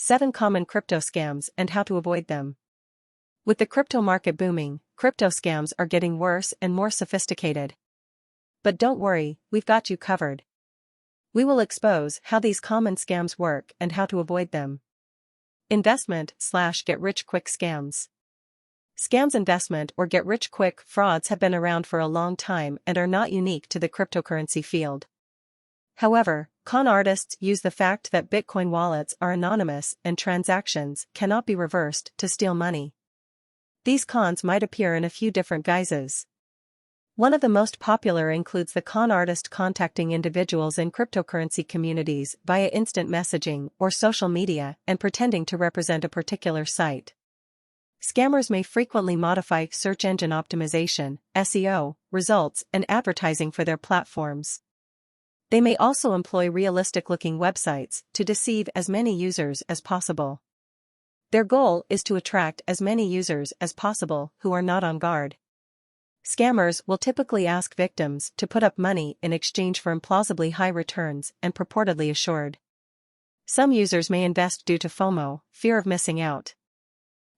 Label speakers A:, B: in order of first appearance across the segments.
A: 7 Common Crypto Scams and How to Avoid Them. With the crypto market booming, crypto scams are getting worse and more sophisticated. But don't worry, we've got you covered. We will expose how these common scams work and how to avoid them. Investment/get-rich-quick scams. Scams, investment or get-rich-quick frauds have been around for a long time and are not unique to the cryptocurrency field. However, con artists use the fact that Bitcoin wallets are anonymous and transactions cannot be reversed to steal money. These cons might appear in a few different guises. One of the most popular includes the con artist contacting individuals in cryptocurrency communities via instant messaging or social media and pretending to represent a particular site. Scammers may frequently modify search engine optimization, SEO, results, and advertising for their platforms. They may also employ realistic-looking websites to deceive as many users as possible. Their goal is to attract as many users as possible who are not on guard. Scammers will typically ask victims to put up money in exchange for implausibly high returns and purportedly assured. Some users may invest due to FOMO, fear of missing out.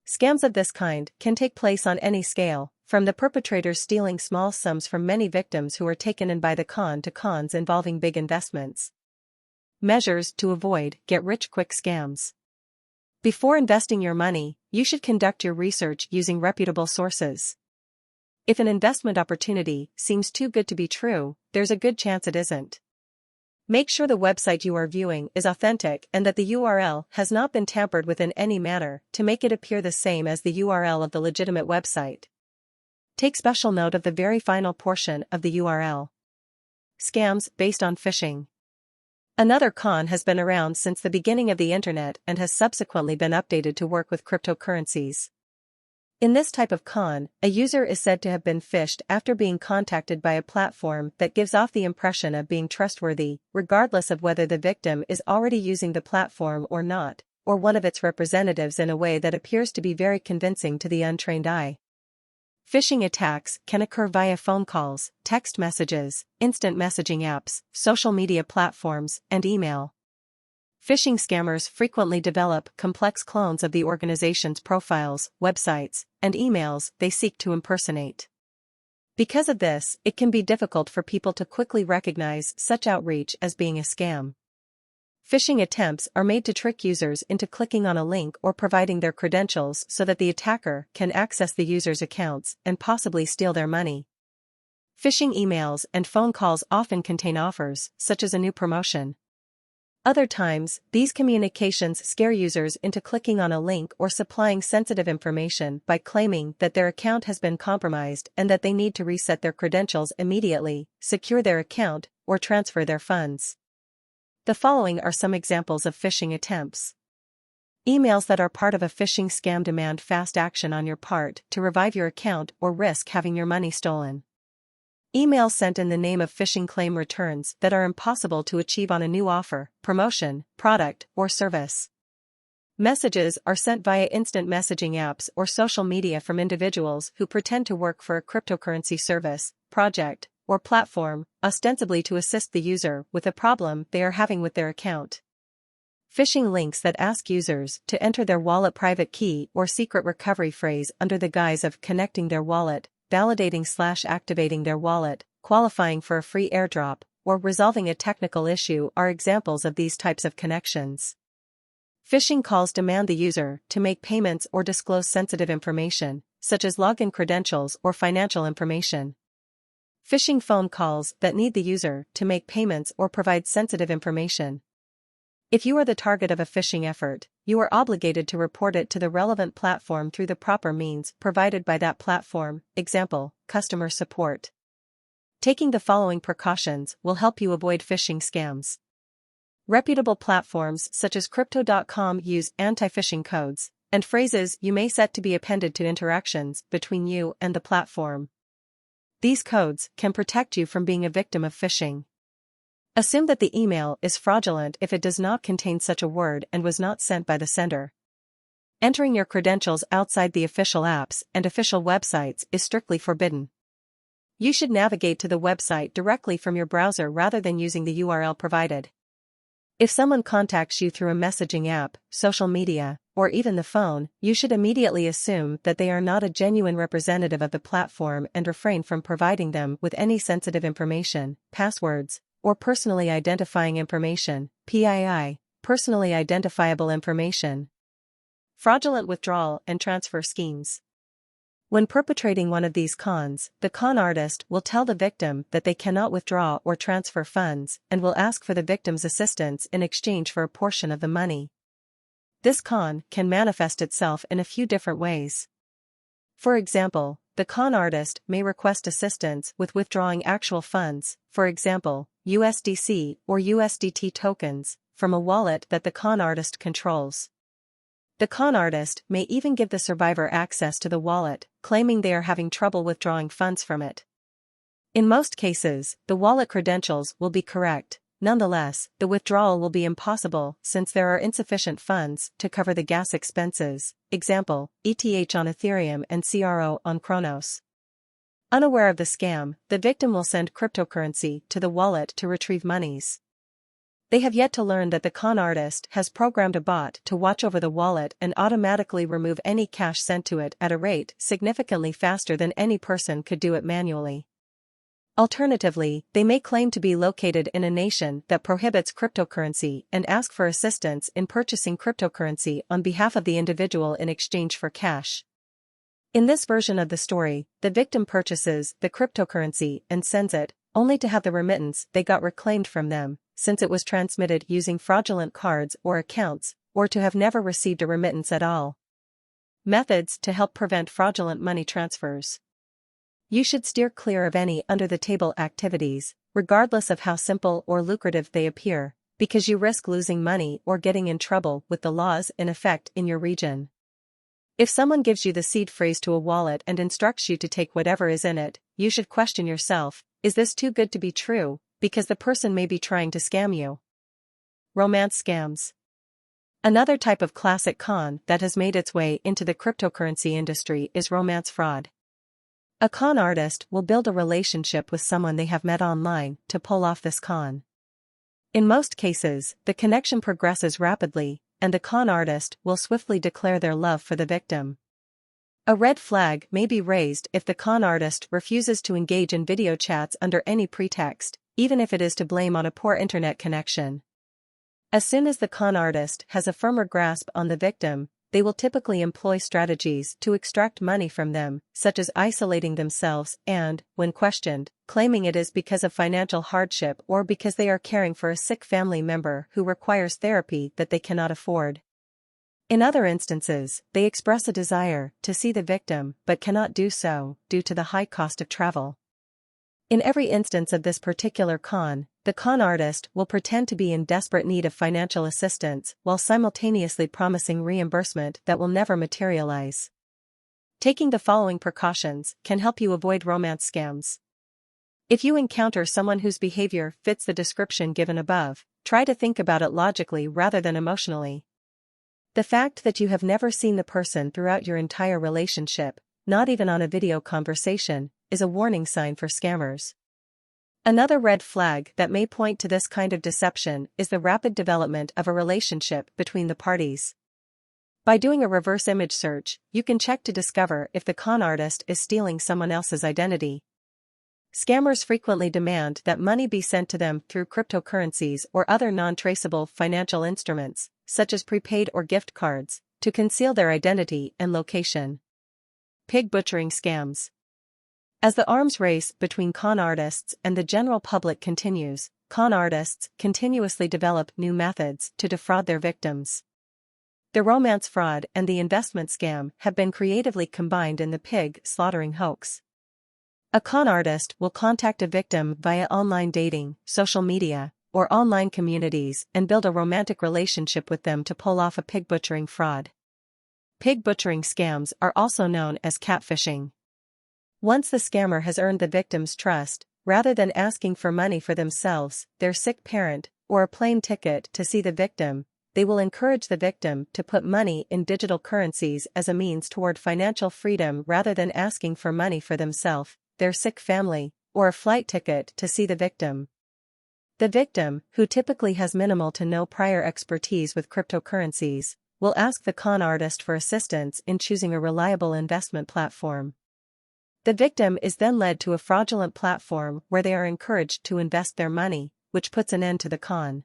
A: Scams of this kind can take place on any scale, from the perpetrators stealing small sums from many victims who are taken in by the con to cons involving big investments. Measures to avoid get-rich-quick scams. Before investing your money, you should conduct your research using reputable sources. If an investment opportunity seems too good to be true, there's a good chance it isn't. Make sure the website you are viewing is authentic and that the URL has not been tampered with in any manner to make it appear the same as the URL of the legitimate website. Take special note of the very final portion of the URL. Scams based on phishing. Another con has been around since the beginning of the internet and has subsequently been updated to work with cryptocurrencies. In this type of con, a user is said to have been phished after being contacted by a platform that gives off the impression of being trustworthy, regardless of whether the victim is already using the platform or not, or one of its representatives in a way that appears to be very convincing to the untrained eye. Phishing attacks can occur via phone calls, text messages, instant messaging apps, social media platforms, and email. Phishing scammers frequently develop complex clones of the organization's profiles, websites, and emails they seek to impersonate. Because of this, it can be difficult for people to quickly recognize such outreach as being a scam. Phishing attempts are made to trick users into clicking on a link or providing their credentials so that the attacker can access the user's accounts and possibly steal their money. Phishing emails and phone calls often contain offers, such as a new promotion. Other times, these communications scare users into clicking on a link or supplying sensitive information by claiming that their account has been compromised and that they need to reset their credentials immediately, secure their account, or transfer their funds. The following are some examples of phishing attempts. Emails that are part of a phishing scam demand fast action on your part to revive your account or risk having your money stolen. Emails sent in the name of phishing claim returns that are impossible to achieve on a new offer, promotion, product, or service. Messages are sent via instant messaging apps or social media from individuals who pretend to work for a cryptocurrency service, project, or platform, ostensibly to assist the user with a problem they are having with their account. Phishing links that ask users to enter their wallet private key or secret recovery phrase under the guise of connecting their wallet, validating/activating their wallet, qualifying for a free airdrop, or resolving a technical issue are examples of these types of connections. Phishing calls demand the user to make payments or disclose sensitive information, such as login credentials or financial information. Phishing phone calls that need the user to make payments or provide sensitive information. If you are the target of a phishing effort, you are obligated to report it to the relevant platform through the proper means provided by that platform, example, customer support. Taking the following precautions will help you avoid phishing scams. Reputable platforms such as Crypto.com use anti-phishing codes and phrases you may set to be appended to interactions between you and the platform. These codes can protect you from being a victim of phishing. Assume that the email is fraudulent if it does not contain such a word and was not sent by the sender. Entering your credentials outside the official apps and official websites is strictly forbidden. You should navigate to the website directly from your browser rather than using the URL provided. If someone contacts you through a messaging app, social media, or even the phone, you should immediately assume that they are not a genuine representative of the platform and refrain from providing them with any sensitive information, passwords, or personally identifying information, PII, personally identifiable information. Fraudulent withdrawal and transfer schemes. When perpetrating one of these cons, the con artist will tell the victim that they cannot withdraw or transfer funds and will ask for the victim's assistance in exchange for a portion of the money. This con can manifest itself in a few different ways. For example, the con artist may request assistance with withdrawing actual funds, for example, USDC or USDT tokens, from a wallet that the con artist controls. The con artist may even give the survivor access to the wallet, claiming they are having trouble withdrawing funds from it. In most cases, the wallet credentials will be correct. Nonetheless, the withdrawal will be impossible since there are insufficient funds to cover the gas expenses, example, ETH on Ethereum and CRO on Cronos. Unaware of the scam, the victim will send cryptocurrency to the wallet to retrieve monies. They have yet to learn that the con artist has programmed a bot to watch over the wallet and automatically remove any cash sent to it at a rate significantly faster than any person could do it manually. Alternatively, they may claim to be located in a nation that prohibits cryptocurrency and ask for assistance in purchasing cryptocurrency on behalf of the individual in exchange for cash. In this version of the story, the victim purchases the cryptocurrency and sends it, only to have the remittance they got reclaimed from them, since it was transmitted using fraudulent cards or accounts, or to have never received a remittance at all. Methods to help prevent fraudulent money transfers. You should steer clear of any under-the-table activities, regardless of how simple or lucrative they appear, because you risk losing money or getting in trouble with the laws in effect in your region. If someone gives you the seed phrase to a wallet and instructs you to take whatever is in it, you should question yourself, is this too good to be true, because the person may be trying to scam you. Romance scams. Another type of classic con that has made its way into the cryptocurrency industry is romance fraud. A con artist will build a relationship with someone they have met online to pull off this con. In most cases, the connection progresses rapidly, and the con artist will swiftly declare their love for the victim. A red flag may be raised if the con artist refuses to engage in video chats under any pretext, even if it is to blame on a poor internet connection. As soon as the con artist has a firmer grasp on the victim, they will typically employ strategies to extract money from them, such as isolating themselves and, when questioned, claiming it is because of financial hardship or because they are caring for a sick family member who requires therapy that they cannot afford. In other instances, they express a desire to see the victim but cannot do so due to the high cost of travel. In every instance of this particular con, the con artist will pretend to be in desperate need of financial assistance while simultaneously promising reimbursement that will never materialize. Taking the following precautions can help you avoid romance scams. If you encounter someone whose behavior fits the description given above, try to think about it logically rather than emotionally. The fact that you have never seen the person throughout your entire relationship, not even on a video conversation, is a warning sign for scammers. Another red flag that may point to this kind of deception is the rapid development of a relationship between the parties. By doing a reverse image search, you can check to discover if the con artist is stealing someone else's identity. Scammers frequently demand that money be sent to them through cryptocurrencies or other non-traceable financial instruments, such as prepaid or gift cards, to conceal their identity and location. Pig butchering scams. As the arms race between con artists and the general public continues, con artists continuously develop new methods to defraud their victims. The romance fraud and the investment scam have been creatively combined in the pig slaughtering hoax. A con artist will contact a victim via online dating, social media, or online communities and build a romantic relationship with them to pull off a pig butchering fraud. Pig butchering scams are also known as catfishing. Once the scammer has earned the victim's trust, rather than asking for money for themselves, their sick parent, or a plane ticket to see the victim, they will encourage the victim to put money in digital currencies as a means toward financial freedom rather than asking for money for themselves, their sick family, or a flight ticket to see the victim. The victim, who typically has minimal to no prior expertise with cryptocurrencies, will ask the con artist for assistance in choosing a reliable investment platform. The victim is then led to a fraudulent platform where they are encouraged to invest their money, which puts an end to the con.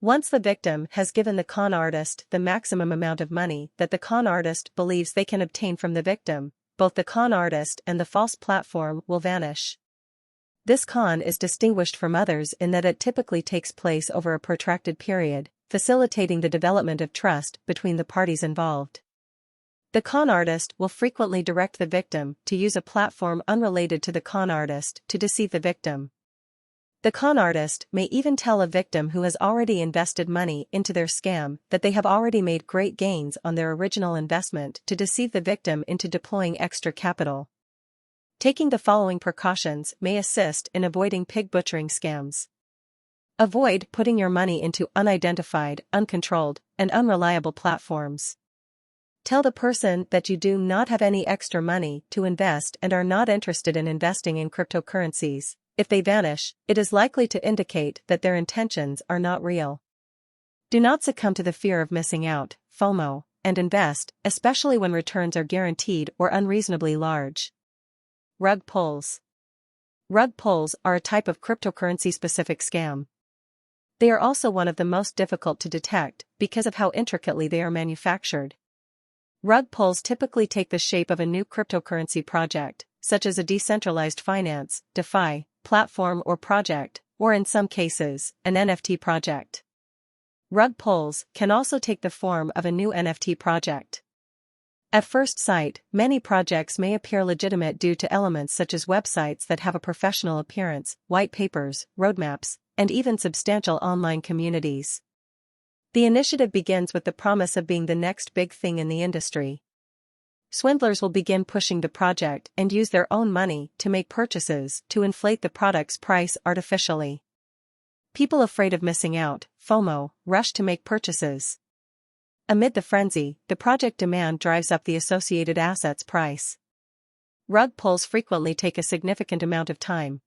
A: Once the victim has given the con artist the maximum amount of money that the con artist believes they can obtain from the victim, both the con artist and the false platform will vanish. This con is distinguished from others in that it typically takes place over a protracted period, facilitating the development of trust between the parties involved. The con artist will frequently direct the victim to use a platform unrelated to the con artist to deceive the victim. The con artist may even tell a victim who has already invested money into their scam that they have already made great gains on their original investment to deceive the victim into deploying extra capital. Taking the following precautions may assist in avoiding pig butchering scams. Avoid putting your money into unidentified, uncontrolled, and unreliable platforms. Tell the person that you do not have any extra money to invest and are not interested in investing in cryptocurrencies. If they vanish, it is likely to indicate that their intentions are not real. Do not succumb to the fear of missing out, FOMO, and invest, especially when returns are guaranteed or unreasonably large. Rug pulls. Rug pulls are a type of cryptocurrency-specific scam. They are also one of the most difficult to detect because of how intricately they are manufactured. Rug pulls typically take the shape of a new cryptocurrency project, such as a decentralized finance, DeFi, platform or project, or in some cases, an NFT project. Rug pulls can also take the form of a new NFT project. At first sight, many projects may appear legitimate due to elements such as websites that have a professional appearance, white papers, roadmaps, and even substantial online communities. The initiative begins with the promise of being the next big thing in the industry. Swindlers will begin pushing the project and use their own money to make purchases to inflate the product's price artificially. People afraid of missing out, FOMO, rush to make purchases. Amid the frenzy, the project demand drives up the associated asset's price. Rug pulls frequently take a significant amount of time.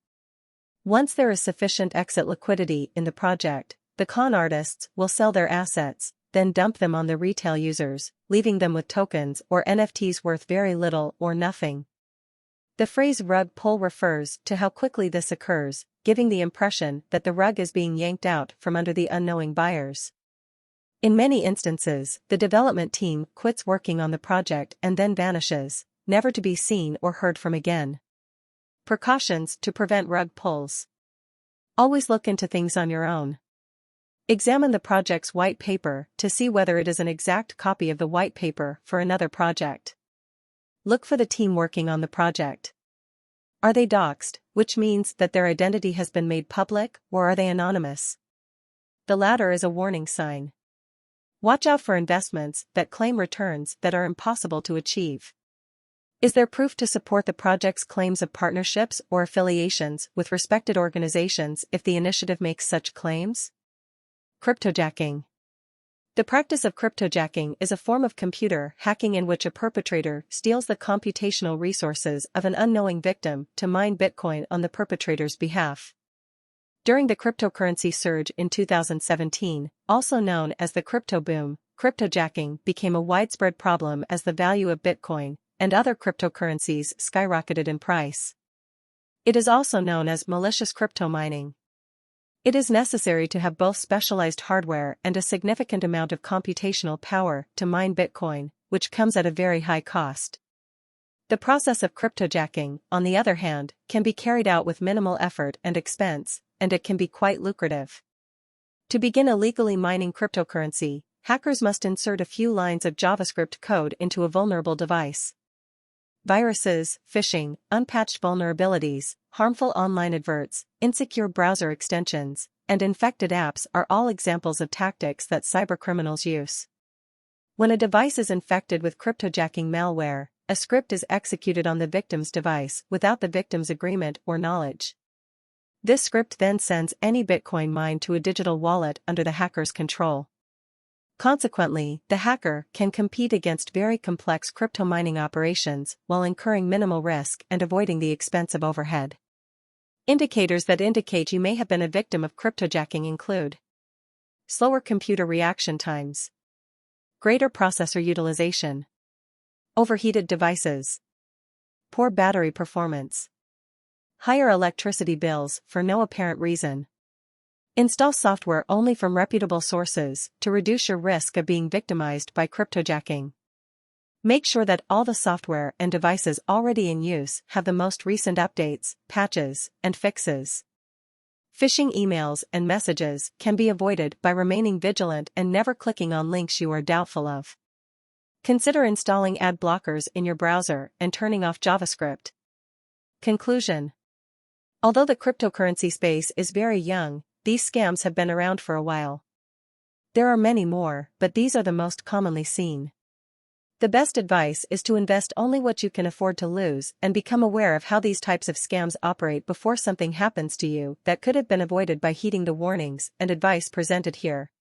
A: Once there is sufficient exit liquidity in the project, the con artists will sell their assets, then dump them on the retail users, leaving them with tokens or NFTs worth very little or nothing. The phrase rug pull refers to how quickly this occurs, giving the impression that the rug is being yanked out from under the unknowing buyers. In many instances, the development team quits working on the project and then vanishes, never to be seen or heard from again. Precautions to prevent rug pulls. Always look into things on your own. Examine the project's white paper to see whether it is an exact copy of the white paper for another project. Look for the team working on the project. Are they doxed, which means that their identity has been made public, or are they anonymous? The latter is a warning sign. Watch out for investments that claim returns that are impossible to achieve. Is there proof to support the project's claims of partnerships or affiliations with respected organizations if the initiative makes such claims? Cryptojacking. The practice of cryptojacking is a form of computer hacking in which a perpetrator steals the computational resources of an unknowing victim to mine Bitcoin on the perpetrator's behalf. During the cryptocurrency surge in 2017, also known as the crypto boom, cryptojacking became a widespread problem as the value of Bitcoin and other cryptocurrencies skyrocketed in price. It is also known as malicious crypto mining. It is necessary to have both specialized hardware and a significant amount of computational power to mine Bitcoin, which comes at a very high cost. The process of cryptojacking, on the other hand, can be carried out with minimal effort and expense, and it can be quite lucrative. To begin illegally mining cryptocurrency, hackers must insert a few lines of JavaScript code into a vulnerable device. Viruses, phishing, unpatched vulnerabilities, harmful online adverts, insecure browser extensions, and infected apps are all examples of tactics that cybercriminals use. When a device is infected with cryptojacking malware, a script is executed on the victim's device without the victim's agreement or knowledge. This script then sends any Bitcoin mined to a digital wallet under the hacker's control. Consequently, the hacker can compete against very complex crypto mining operations while incurring minimal risk and avoiding the expense of overhead. Indicators that indicate you may have been a victim of cryptojacking include slower computer reaction times, greater processor utilization, overheated devices, poor battery performance, higher electricity bills for no apparent reason. Install software only from reputable sources to reduce your risk of being victimized by cryptojacking. Make sure that all the software and devices already in use have the most recent updates, patches, and fixes. Phishing emails and messages can be avoided by remaining vigilant and never clicking on links you are doubtful of. Consider installing ad blockers in your browser and turning off JavaScript. Conclusion. Although the cryptocurrency space is very young, these scams have been around for a while. There are many more, but these are the most commonly seen. The best advice is to invest only what you can afford to lose and become aware of how these types of scams operate before something happens to you that could have been avoided by heeding the warnings and advice presented here.